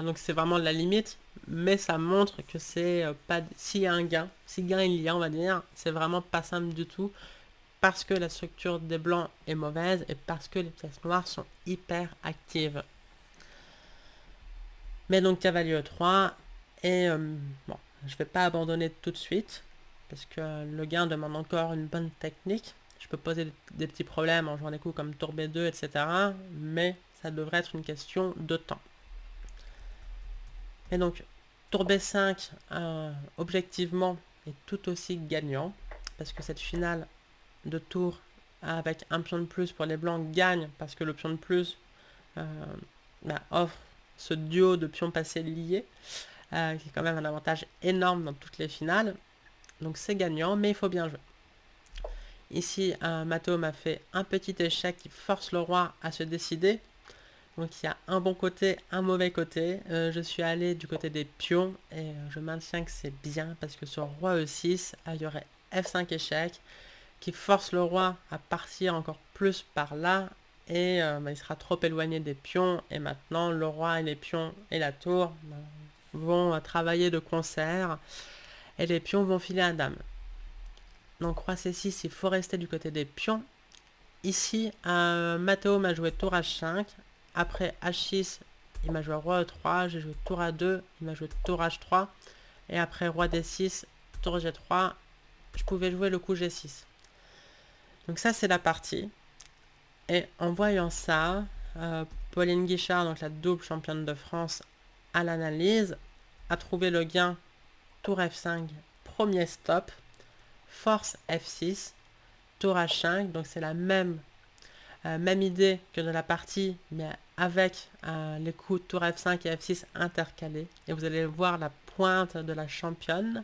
Donc c'est vraiment la limite, mais ça montre que c'est pas... S'il y a un gain, si gain il y a, on va dire, c'est vraiment pas simple du tout, parce que la structure des blancs est mauvaise et parce que les pièces noires sont hyper actives. Mais donc cavalier E3, et bon, je vais pas abandonner tout de suite, parce que le gain demande encore une bonne technique. Je peux poser des petits problèmes en jouant des coups comme tour B2, etc. Mais ça devrait être une question de temps. Et donc, tour B5, objectivement, est tout aussi gagnant, parce que cette finale de tour avec un pion de plus pour les blancs gagne, parce que le pion de plus offre ce duo de pions passés liés, qui est quand même un avantage énorme dans toutes les finales. Donc c'est gagnant, mais il faut bien jouer. Ici, Matteo m'a fait un petit échec qui force le roi à se décider. Donc il y a un bon côté, un mauvais côté. Je suis allé du côté des pions et je maintiens que c'est bien parce que sur roi E6, il y aurait F5 échec qui force le roi à partir encore plus par là et il sera trop éloigné des pions et maintenant le roi et les pions et la tour vont travailler de concert et les pions vont filer à dame. Donc roi C6, il faut rester du côté des pions. Ici, Matteo m'a joué tour H5. Après H6, il m'a joué roi E3. J'ai joué tour A2. Il m'a joué tour H3. Et après roi D6, tour G3, je pouvais jouer le coup G6. Donc ça, c'est la partie. Et en voyant ça, Pauline Guichard, donc la double championne de France à l'analyse, a trouvé le gain tour F5, premier stop, force F6, tour H5. Donc c'est la même idée que de la partie, mais avec les coups tour F5 et F6 intercalés. Et vous allez voir la pointe de la championne.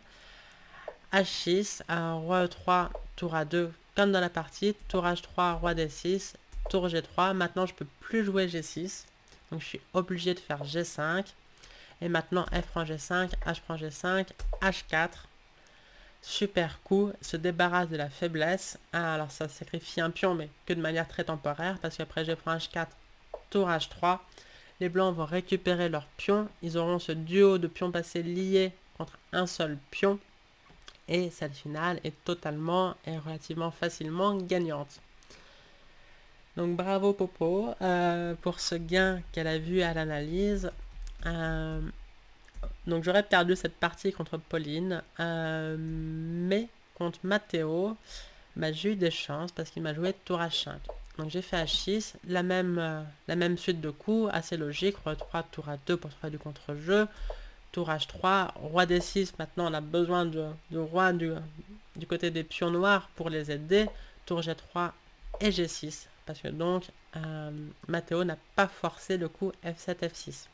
H6, roi E3, tour A2, comme dans la partie, tour H3, roi D6, tour G3. Maintenant, je peux plus jouer G6, donc je suis obligé de faire G5. Et maintenant, F prend G5, H prend G5, H4. Super coup, se débarrasse de la faiblesse. Alors ça sacrifie un pion, mais que de manière très temporaire, parce qu'après G prend H4, tour H3. Les blancs vont récupérer leur pion. Ils auront ce duo de pions passés liés contre un seul pion. Et cette finale est totalement et relativement facilement gagnante. Donc bravo Popo pour ce gain qu'elle a vu à l'analyse. Euh, donc j'aurais perdu cette partie contre Pauline, mais contre Matteo, bah, j'ai eu des chances parce qu'il m'a joué tour H5. Donc j'ai fait H6, la même suite de coups, assez logique, roi 3, tour A2 pour faire du contre-jeu, tour H3, roi D6, maintenant on a besoin de roi du côté des pions noirs pour les aider, tour G3 et G6, parce que donc Matteo n'a pas forcé le coup F7, F6.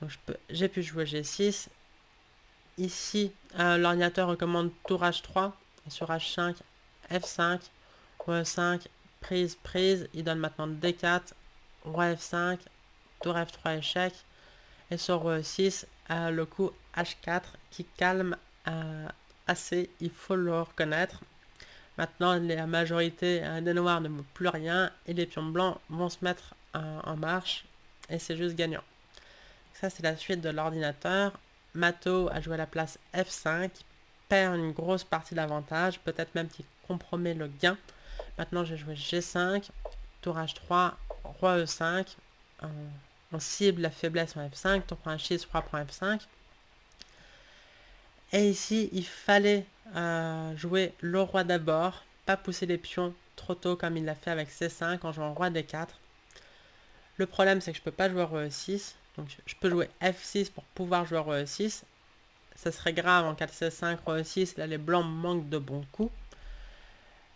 Donc j'ai pu jouer G6. Ici, l'ordinateur recommande tour H3, et sur H5, F5, roi E5, prise, prise. Il donne maintenant D4, roi F5, tour F3 échec. Et sur roi E6, le coup H4 qui calme assez, il faut le reconnaître. Maintenant, la majorité des noirs ne montent plus rien et les pions blancs vont se mettre en marche et c'est juste gagnant. Ça, c'est la suite de l'ordinateur. Mato a joué à la place F5, perd une grosse partie d'avantage, peut-être même qu'il compromet le gain. Maintenant, j'ai joué G5, tour H3, roi E5. On cible la faiblesse en F5, tour prend H6, roi prend F5. Et ici, il fallait jouer le roi d'abord, pas pousser les pions trop tôt comme il l'a fait avec C5 en jouant roi D4. Le problème, c'est que je peux pas jouer roi E6, donc je peux jouer F6 pour pouvoir jouer roi E6. Ça serait grave en 4 C5, roi E6, là les blancs manquent de bons coups.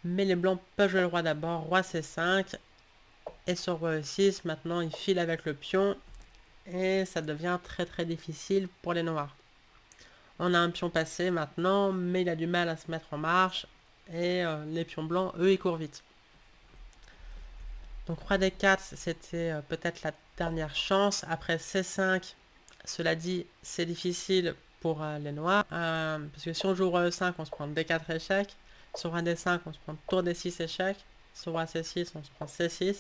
Mais les blancs peuvent jouer le roi d'abord, roi C5, et sur roi E6, maintenant il file avec le pion, et ça devient très très difficile pour les noirs. On a un pion passé maintenant, mais il a du mal à se mettre en marche, et les pions blancs, eux, ils courent vite. Donc roi D4, c'était peut-être la dernière chance. Après C5, cela dit, c'est difficile pour les noirs, parce que si on joue roi E5, on se prend D4 échec. Sur roi D5, on se prend tour D6 échec. Sur roi C6, on se prend C6.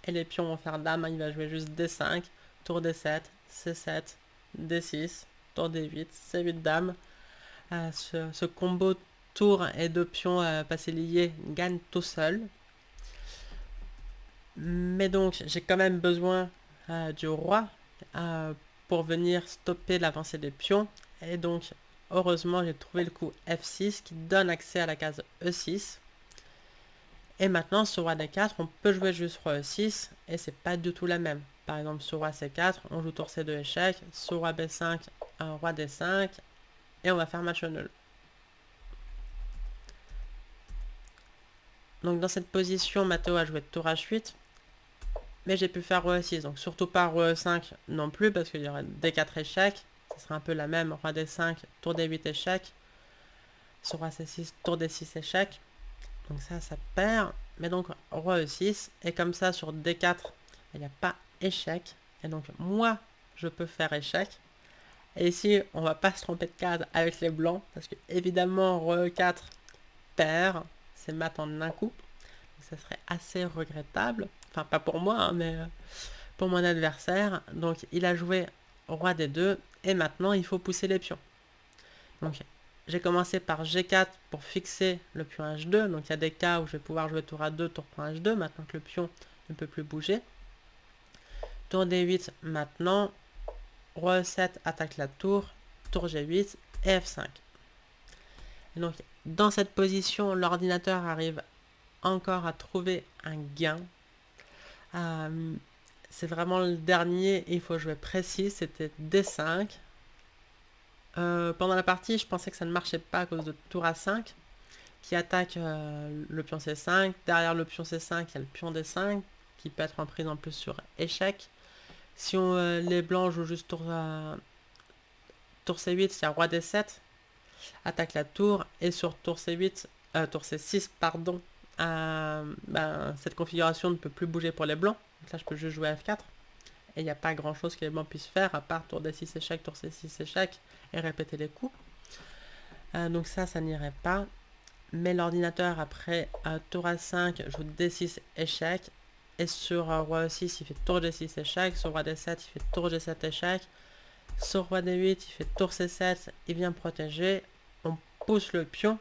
Et les pions vont faire dame, il va jouer juste D5, tour D7, C7, D6, tour D8, C8 dame. Ce combo tour et deux pions passés liés gagne tout seul. Mais donc, j'ai quand même besoin du roi pour venir stopper l'avancée des pions. Et donc, heureusement, j'ai trouvé le coup F6 qui donne accès à la case E6. Et maintenant, sur roi D4, on peut jouer juste roi E6 et c'est pas du tout la même. Par exemple, sur roi C4, on joue tour C2 échec. Sur roi B5, roi D5 et on va faire match nul. Donc, dans cette position, Matteo a joué tour H8. Mais j'ai pu faire roi E6, donc surtout pas roi E5 non plus, parce qu'il y aurait D4 échec. Ce serait un peu la même, roi D5, tour D8 échec. Sur roi C6, tour D6 échec. Donc ça perd. Mais donc roi E6, et comme ça sur D4, il n'y a pas échec. Et donc moi, je peux faire échec. Et ici, on va pas se tromper de case avec les blancs, parce que évidemment, roi E4 perd. C'est mat en un coup. Donc ça serait assez regrettable. Enfin, pas pour moi, hein, mais pour mon adversaire. Donc il a joué roi D2 et maintenant il faut pousser les pions. Donc j'ai commencé par G4 pour fixer le pion H2. Donc il y a des cas où je vais pouvoir jouer tour A2, tour point H2 maintenant que le pion ne peut plus bouger. Tour D8 maintenant. Roi E7 attaque la tour. Tour G8 et F5. Et donc dans cette position, l'ordinateur arrive encore à trouver un gain. C'est vraiment le dernier, il faut jouer précis, c'était D5. Pendant la partie, je pensais que ça ne marchait pas à cause de tour A5 qui attaque le pion C5. Derrière le pion C5, il y a le pion D5 qui peut être en prise en plus sur échec. Si les blancs jouent juste tour C8, il y a roi D7, attaque la tour, et sur tour C8, tour C6, pardon, cette configuration ne peut plus bouger pour les blancs. Donc là, je peux juste jouer F4. Et il n'y a pas grand chose que les blancs puissent faire à part tour D6 échec, tour C6 échec et répéter les coups. Donc ça n'irait pas. Mais l'ordinateur, après tour A5, joue D6 échec. Et sur roi E6, il fait tour D6 échec. Sur roi D7, il fait tour G7 échec. Sur roi D8, il fait tour C7. Il vient protéger. On pousse le pion.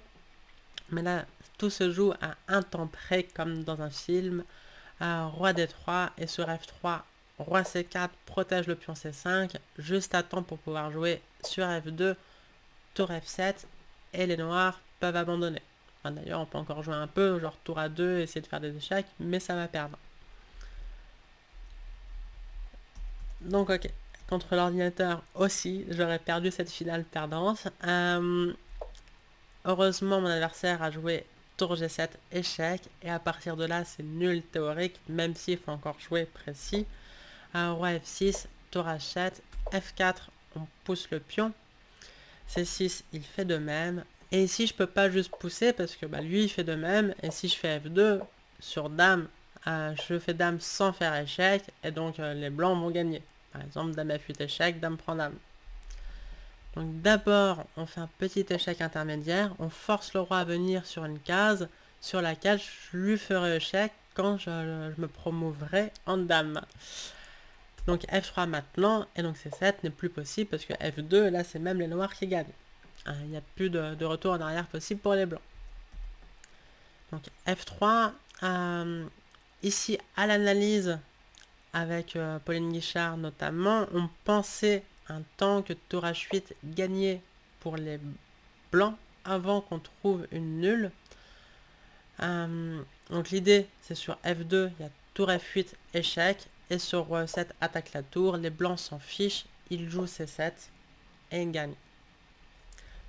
Mais là, tout se joue à un temps près, comme dans un film. Roi D3 et sur F3, Roi C4 protège le pion C5, juste à temps pour pouvoir jouer sur F2, tour F7 et les noirs peuvent abandonner. Enfin, d'ailleurs, on peut encore jouer un peu, genre tour A2, essayer de faire des échecs, mais ça va perdre. Donc ok, contre l'ordinateur aussi, j'aurais perdu cette finale perdante. Heureusement, mon adversaire a joué tour G7 échec, et à partir de là, c'est nul théorique, même s'il faut encore jouer précis. Roi F6, tour H7, F4, on pousse le pion. C6, il fait de même. Et ici, je peux pas juste pousser parce que lui, il fait de même. Et si je fais F2 sur dame, je fais dame sans faire échec. Et donc, les blancs vont gagner. Par exemple, dame F8 échec, dame prend dame. Donc d'abord, on fait un petit échec intermédiaire. On force le roi à venir sur une case sur laquelle je lui ferai échec quand je me promouverai en dame. Donc F3 maintenant, et donc C7 n'est plus possible parce que F2, là c'est même les noirs qui gagnent. Il n'y a plus de retour en arrière possible pour les blancs. Donc F3, ici à l'analyse avec Pauline Guichard notamment, on pensait un temps que tour H8 gagnait pour les blancs avant qu'on trouve une nulle. Donc l'idée c'est sur F2, il y a tour F8 échec, et sur Roi E7 attaque la tour, les blancs s'en fichent, ils jouent C7 et ils gagnent.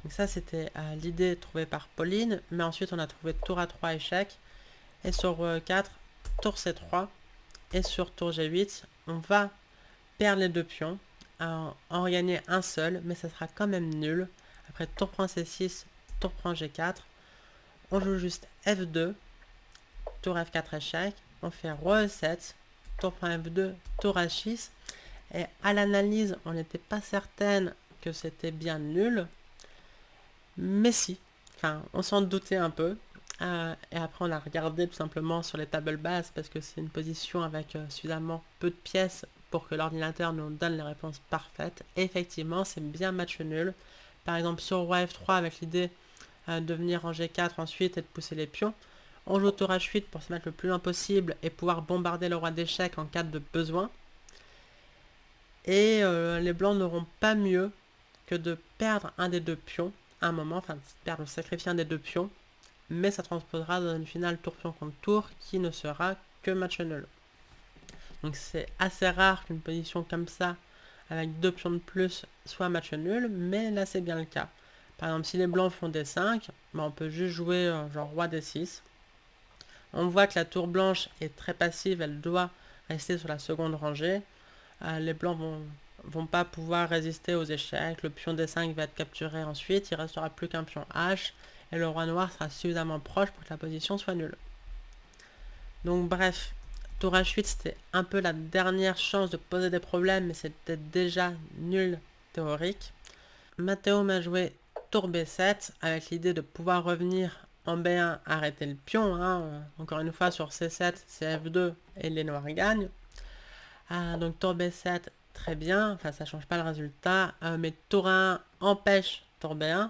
Donc ça c'était l'idée trouvée par Pauline, mais ensuite on a trouvé tour A3 échec, et sur Roi E4, tour C3, et sur tour G8, on va perdre les deux pions, en regagner un seul, mais ça sera quand même nul. Après tour prend C6, tour prend G4, on joue juste F2, tour F4 échec, on fait Roi E7, tour prend F2, tour H6, et à l'analyse, on n'était pas certaine que c'était bien nul, mais si, enfin, on s'en doutait un peu, et après on a regardé tout simplement sur les tables basses, parce que c'est une position avec suffisamment peu de pièces pour que l'ordinateur nous donne les réponses parfaites, et effectivement, c'est bien match nul. Par exemple, sur Roi F3, avec l'idée de venir en G4 ensuite et de pousser les pions, on joue tour H8 pour se mettre le plus loin possible et pouvoir bombarder le roi d'échecs en cas de besoin. Et les blancs n'auront pas mieux que de perdre un des deux pions à un moment, enfin de sacrifier un des deux pions, mais ça transposera dans une finale tour pion contre tour qui ne sera que match nul. Donc c'est assez rare qu'une position comme ça, avec deux pions de plus, soit match nul, mais là c'est bien le cas. Par exemple, si les blancs font D5, on peut juste jouer genre roi D6. On voit que la tour blanche est très passive, elle doit rester sur la seconde rangée. Les blancs vont pas pouvoir résister aux échecs, le pion D5 va être capturé ensuite, il restera plus qu'un pion H, et le roi noir sera suffisamment proche pour que la position soit nulle. Donc bref, tour H8 c'était un peu la dernière chance de poser des problèmes, mais c'était déjà nul théorique. Matteo m'a joué tour B7 avec l'idée de pouvoir revenir en B1, arrêter le pion. Encore une fois, sur C7, c'est F2 et les noirs gagnent. Donc tour B7, très bien. Enfin, ça change pas le résultat. Mais tour A1 empêche tour B1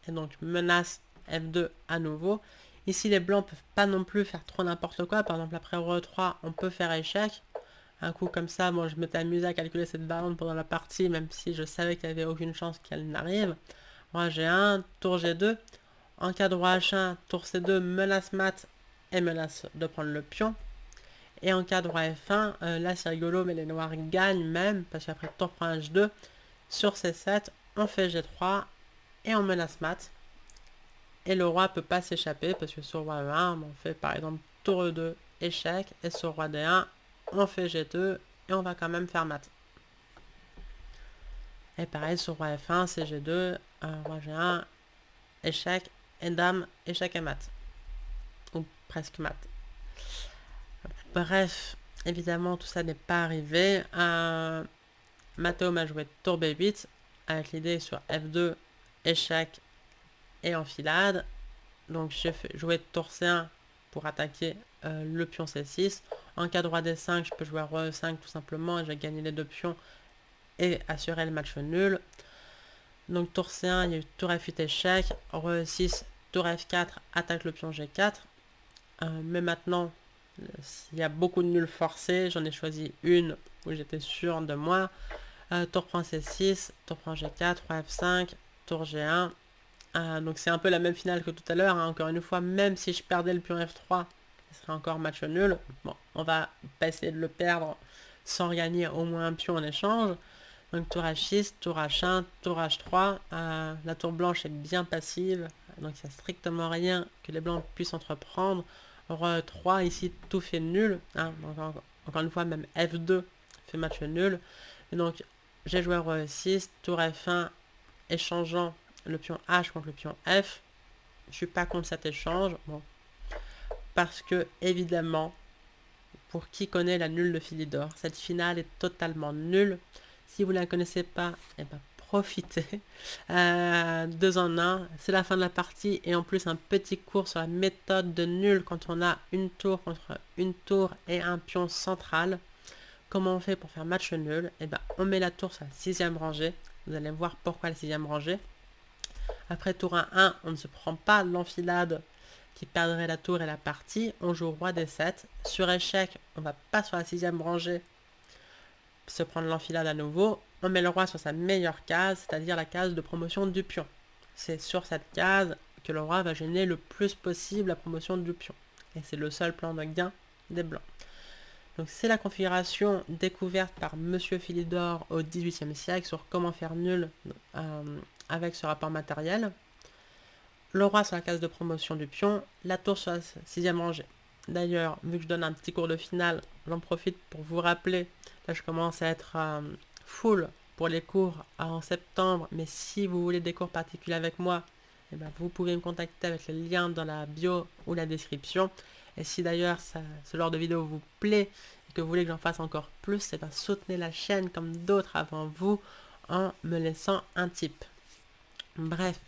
et donc menace F2 à nouveau. Ici, les blancs peuvent pas non plus faire trop n'importe quoi. Par exemple, après Roi E3, on peut faire échec. Un coup comme ça, moi je m'étais amusé à calculer cette baronne pendant la partie, même si je savais qu'il n'y avait aucune chance qu'elle n'arrive. Roi G1, tour G2. En cas de roi H1, tour C2, menace mat et menace de prendre le pion. Et en cas de roi F1, là c'est rigolo, mais les noirs gagnent même, parce qu'après tour prend H2, sur C7, on fait G3 et on menace mat. Et le roi peut pas s'échapper, parce que sur roi E1, on fait par exemple tour E2, échec, et sur roi D1, on fait G2 et on va quand même faire mat. Et pareil sur roi F1, c'est G2, roi G1, échec et dame, échec et mat. Ou presque mat. Bref, évidemment tout ça n'est pas arrivé. Matteo m'a joué tour B8 avec l'idée sur F2, échec et enfilade. Donc j'ai joué tour C1 pour attaquer le pion C6. En cas de roi D5, je peux jouer roi E5 tout simplement et je vais gagner les deux pions et assurer le match nul. Donc tour C1, il y a eu tour F8 échec, roi E6, tour F4, attaque le pion G4. Mais maintenant, S'il y a beaucoup de nuls forcés, j'en ai choisi une où j'étais sûr de moi. Tour prend C6, tour prend G4, roi F5, tour G1. Donc c'est un peu la même finale que tout à l'heure, hein. Encore une fois, même si je perdais le pion F3, ce serait encore match nul. Bon, on va pas essayer de le perdre sans gagner au moins un pion en échange. Donc tour H6, tour H1, tour H3. La tour blanche est bien passive, donc il n'y a strictement rien que les blancs puissent entreprendre. Roi E3, ici tout fait nul, hein. Donc, encore une fois, même F2 fait match nul. Et donc j'ai joué roi E6, tour F1, échangeant le pion H contre le pion F. Je suis pas contre cet échange, bon, parce que évidemment, pour qui connaît la nulle de Philidor, cette finale est totalement nulle. Si vous ne la connaissez pas, eh ben, profitez. 2 en 1, c'est la fin de la partie et en plus un petit cours sur la méthode de nul quand on a une tour contre une tour et un pion central. Comment on fait pour faire match nul? Eh ben, on met la tour sur la 6e rangée. Vous allez voir pourquoi la 6e rangée. Après tour 1-1, on ne se prend pas l'enfilade qui perdrait la tour et la partie. On joue roi D7. Sur échec, on va pas sur la 6e rangée se prendre l'enfilade à nouveau. On met le roi sur sa meilleure case, c'est-à-dire la case de promotion du pion. C'est sur cette case que le roi va gêner le plus possible la promotion du pion. Et c'est le seul plan de gain des blancs. Donc c'est la configuration découverte par Monsieur Philidor au XVIIIe siècle sur comment faire nul avec ce rapport matériel. Le roi sur la case de promotion du pion, la tour sur la 6e rangée. D'ailleurs, vu que je donne un petit cours de finale, j'en profite pour vous rappeler, là je commence à être full pour les cours en septembre, mais si vous voulez des cours particuliers avec moi, eh ben, vous pouvez me contacter avec le lien dans la bio ou la description. Et si d'ailleurs ce genre de vidéo vous plaît et que vous voulez que j'en fasse encore plus, eh ben, soutenez la chaîne comme d'autres avant vous en me laissant un tip. Bref,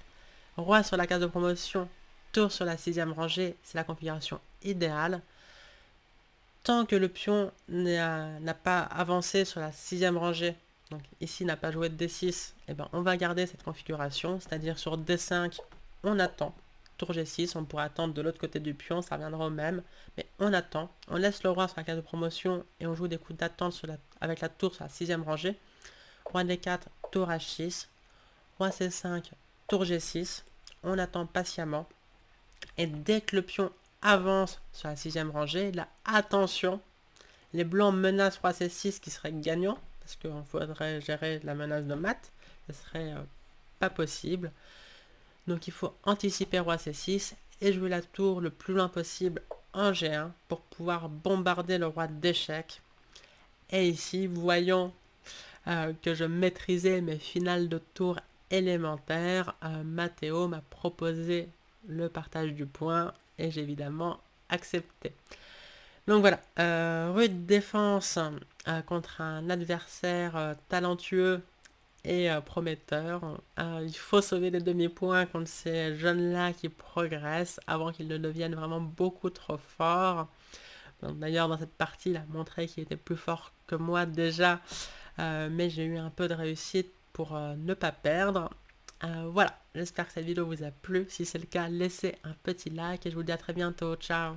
roi sur la case de promotion, tour sur la 6e rangée, c'est la configuration idéale. Tant que le pion n'a pas avancé sur la 6e rangée, donc ici n'a pas joué de D6, eh ben on va garder cette configuration, c'est-à-dire sur D5, on attend. Tour G6, on pourrait attendre de l'autre côté du pion, ça reviendra au même, mais on attend. On laisse le roi sur la case de promotion et on joue des coups d'attente avec la tour sur la 6e rangée. Roi D4, tour H6, roi C5, tour G6, on attend patiemment. Et dès que le pion avance sur la 6e rangée, là, attention, les blancs menacent roi C6 qui serait gagnant, parce qu'il faudrait gérer la menace de mat, ce serait pas possible. Donc il faut anticiper roi C6 et jouer la tour le plus loin possible en G1 pour pouvoir bombarder le roi d'échec. Et ici, voyons que je maîtrisais mes finales de tour élémentaires, Matteo m'a proposé le partage du point et j'ai évidemment accepté. Donc voilà, rude défense contre un adversaire talentueux et prometteur. Il faut sauver les demi-points contre ces jeunes-là qui progressent avant qu'ils ne deviennent vraiment beaucoup trop forts. D'ailleurs, dans cette partie, il a montré qu'il était plus fort que moi déjà, mais j'ai eu un peu de réussite pour ne pas perdre. Voilà, j'espère que cette vidéo vous a plu. Si c'est le cas, laissez un petit like et je vous dis à très bientôt. Ciao!